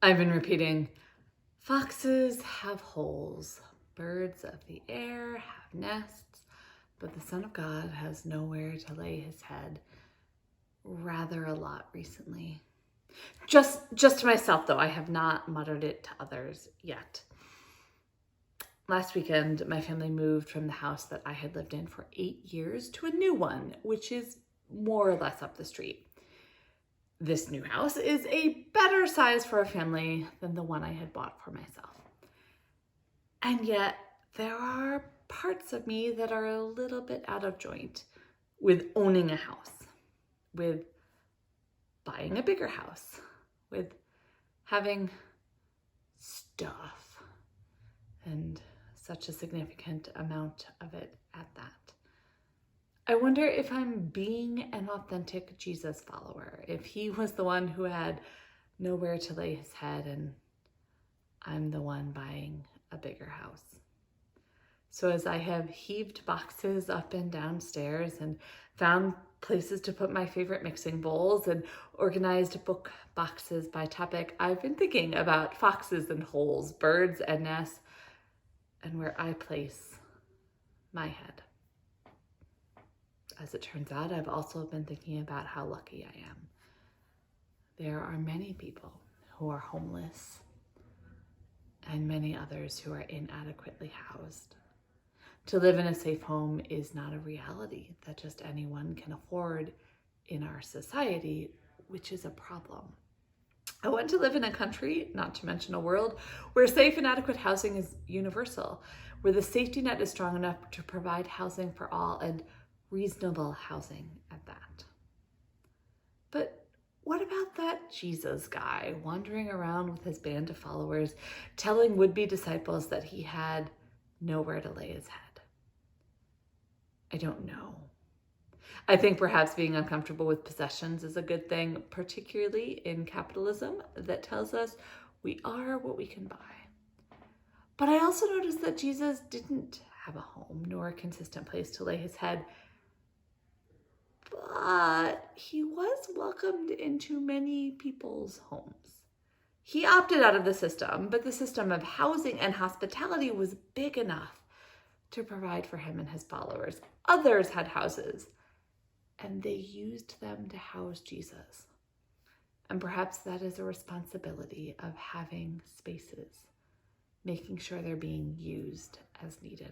I've been repeating, foxes have holes, birds of the air have nests, but the Son of God has nowhere to lay his head. Rather a lot recently. Just to myself, though, I have not muttered it to others yet. Last weekend, my family moved from the house that I had lived in for 8 years to a new one, which is more or less up the street. This new house is a better size for a family than the one I had bought for myself. And yet, there are parts of me that are a little bit out of joint with owning a house, with buying a bigger house, with having stuff, and such a significant amount of it at that. I wonder if I'm being an authentic Jesus follower, if he was the one who had nowhere to lay his head and I'm the one buying a bigger house. So as I have heaved boxes up and down stairs and found places to put my favorite mixing bowls and organized book boxes by topic, I've been thinking about foxes and holes, birds and nests, and where I place my head. As it turns out, I've also been thinking about how lucky I am. There are many people who are homeless and many others who are inadequately housed. To live in a safe home is not a reality that just anyone can afford in our society, which is a problem. I want to live in a country, not to mention a world, where safe and adequate housing is universal, where the safety net is strong enough to provide housing for all and reasonable housing at that. But what about that Jesus guy wandering around with his band of followers, telling would-be disciples that he had nowhere to lay his head? I don't know. I think perhaps being uncomfortable with possessions is a good thing, particularly in capitalism that tells us we are what we can buy. But I also noticed that Jesus didn't have a home nor a consistent place to lay his head. But he was welcomed into many people's homes. He opted out of the system, but the system of housing and hospitality was big enough to provide for him and his followers. Others had houses, and they used them to house Jesus. And perhaps that is a responsibility of having spaces, making sure they're being used as needed.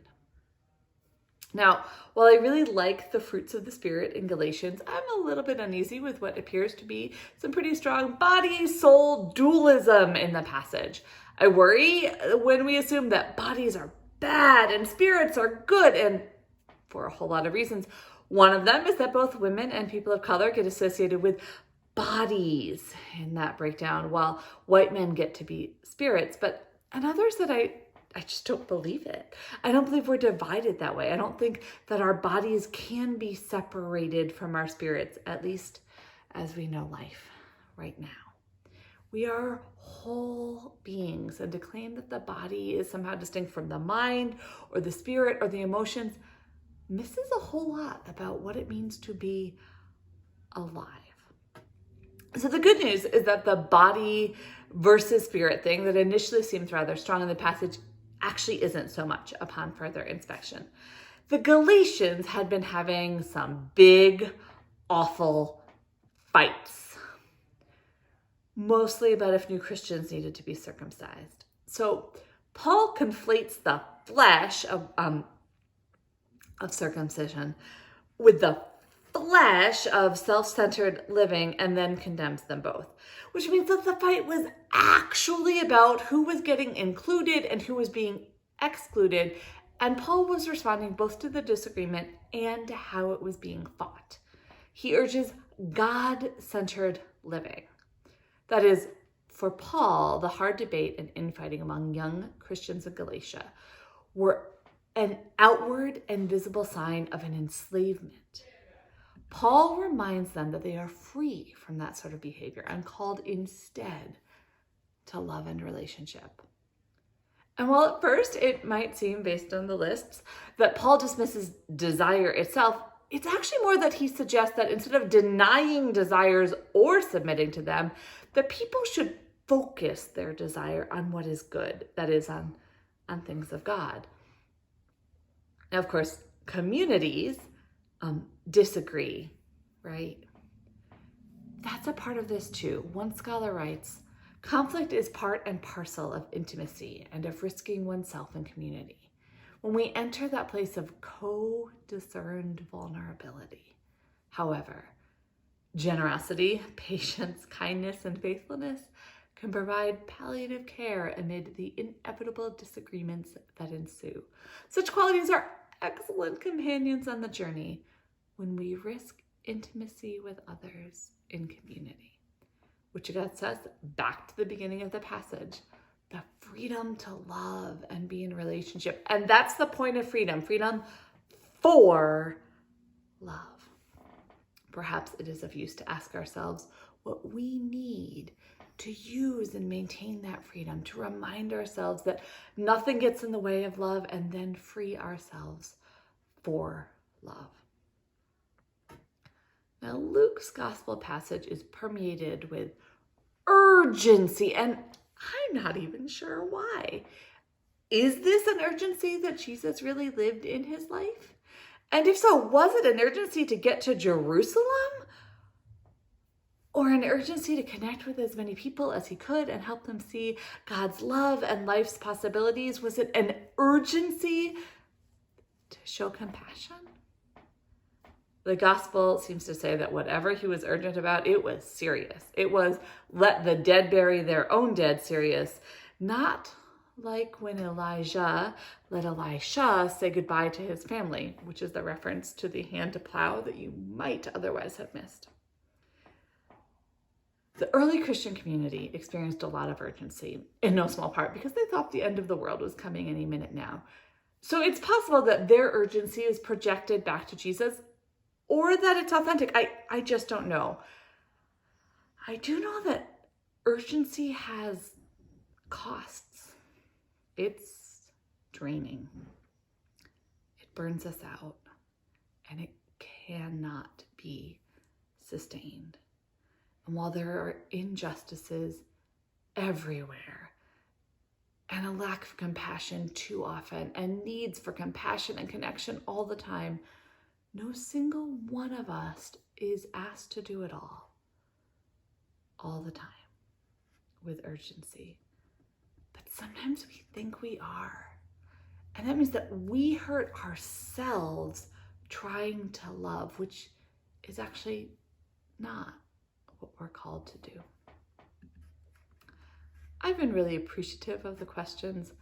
Now, while I really like the fruits of the Spirit in Galatians, I'm a little bit uneasy with what appears to be some pretty strong body-soul dualism in the passage. I worry when we assume that bodies are bad and spirits are good, and for a whole lot of reasons. One of them is that both women and people of color get associated with bodies in that breakdown, while white men get to be spirits. And others that I just don't believe it. I don't believe we're divided that way. I don't think that our bodies can be separated from our spirits, at least as we know life right now. We are whole beings, and to claim that the body is somehow distinct from the mind or the spirit or the emotions misses a whole lot about what it means to be alive. So the good news is that the body versus spirit thing that initially seems rather strong in the passage actually isn't so much upon further inspection. The Galatians had been having some big, awful fights, mostly about if new Christians needed to be circumcised. So Paul conflates the flesh of circumcision with the flesh of self-centered living and then condemns them both, which means that the fight was actually about who was getting included and who was being excluded, and Paul was responding both to the disagreement and to how it was being fought. He urges God-centered living. That is, for Paul, the hard debate and infighting among young Christians in Galatia were an outward and visible sign of an enslavement. Paul reminds them that they are free from that sort of behavior and called instead to love and relationship. And while at first it might seem, based on the lists, that Paul dismisses desire itself, it's actually more that he suggests that instead of denying desires or submitting to them, the people should focus their desire on what is good, that is, on things of God. Now, of course, communities disagree, right? That's a part of this too. One scholar writes, conflict is part and parcel of intimacy and of risking oneself in community. When we enter that place of co-discerned vulnerability, however, generosity, patience, kindness, and faithfulness can provide palliative care amid the inevitable disagreements that ensue. Such qualities are excellent companions on the journey when we risk intimacy with others in community. Which again says, back to the beginning of the passage, the freedom to love and be in relationship. And that's the point of freedom for love. Perhaps it is of use to ask ourselves what we need to use and maintain that freedom, to remind ourselves that nothing gets in the way of love, and then free ourselves for love. Now, Luke's gospel passage is permeated with urgency, and I'm not even sure why. Is this an urgency that Jesus really lived in his life? And if so, was it an urgency to get to Jerusalem? Or an urgency to connect with as many people as he could and help them see God's love and life's possibilities? Was it an urgency to show compassion? The gospel seems to say that whatever he was urgent about, it was serious. It was let the dead bury their own dead serious, not like when Elijah let Elisha say goodbye to his family, which is the reference to the hand to plow that you might otherwise have missed. The early Christian community experienced a lot of urgency, in no small part because they thought the end of the world was coming any minute now. So it's possible that their urgency is projected back to Jesus, or that it's authentic. I just don't know. I do know that urgency has costs. It's draining. It burns us out, and it cannot be sustained. And while there are injustices everywhere, and a lack of compassion too often, and needs for compassion and connection all the time, no single one of us is asked to do it all the time, with urgency. But sometimes we think we are. And that means that we hurt ourselves trying to love, which is actually not what we're called to do. I've been really appreciative of the questions,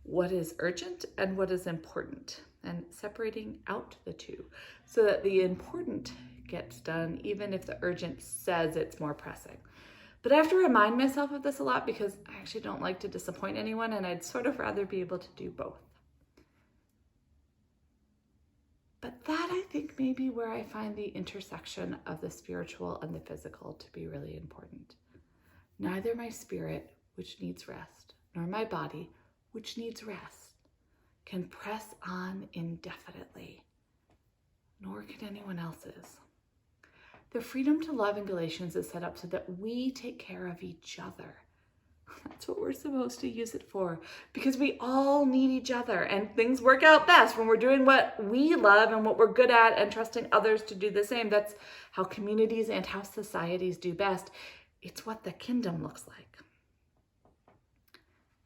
what is urgent and what is important, and separating out the two so that the important gets done even if the urgent says it's more pressing. But I have to remind myself of this a lot because I actually don't like to disappoint anyone, and I'd sort of rather be able to do both. But that, I think, may be where I find the intersection of the spiritual and the physical to be really important. Neither my spirit, which needs rest, nor my body, which needs rest, can press on indefinitely, nor can anyone else's. The freedom to love in Galatians is set up so that we take care of each other. That's what we're supposed to use it for, because we all need each other, and things work out best when we're doing what we love and what we're good at and trusting others to do the same. That's how communities and how societies do best. It's what the kingdom looks like.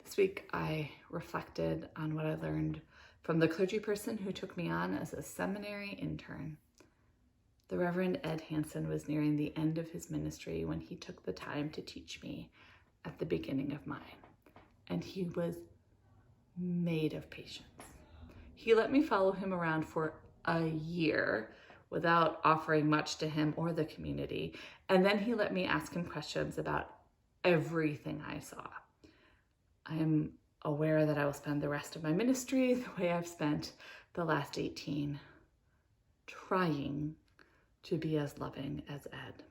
This week, I reflected on what I learned from the clergy person who took me on as a seminary intern. The Reverend Ed Hansen was nearing the end of his ministry when he took the time to teach me at the beginning of mine, and he was made of patience. He let me follow him around for a year without offering much to him or the community, and then he let me ask him questions about everything I saw. I am aware that I will spend the rest of my ministry the way I've spent the last 18, trying to be as loving as Ed.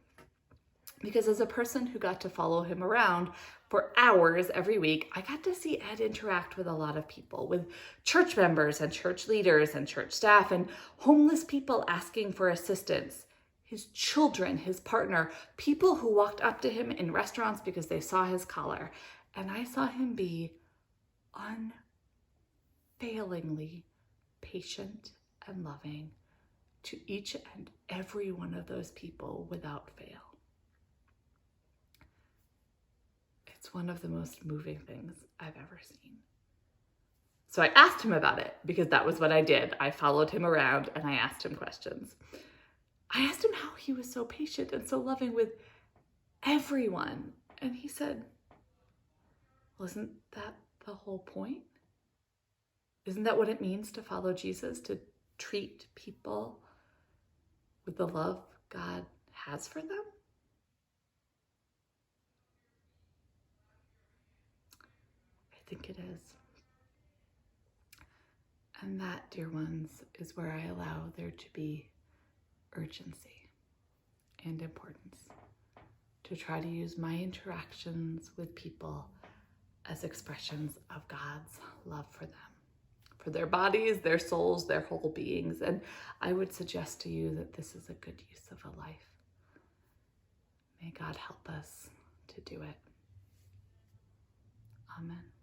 Because as a person who got to follow him around for hours every week, I got to see Ed interact with a lot of people, with church members and church leaders and church staff and homeless people asking for assistance. his children, his partner, people who walked up to him in restaurants because they saw his collar. And I saw him be unfailingly patient and loving to each and every one of those people without fail. It's one of the most moving things I've ever seen. So I asked him about it because that was what I did. I followed him around and I asked him questions. I asked him how he was so patient and so loving with everyone. And he said, well, isn't that the whole point? Isn't that what it means to follow Jesus, to treat people with the love God has for them? I think it is. And that, dear ones, is where I allow there to be urgency and importance, to try to use my interactions with people as expressions of God's love for them, for their bodies, their souls, their whole beings. And I would suggest to you that this is a good use of a life. May God help us to do it. Amen.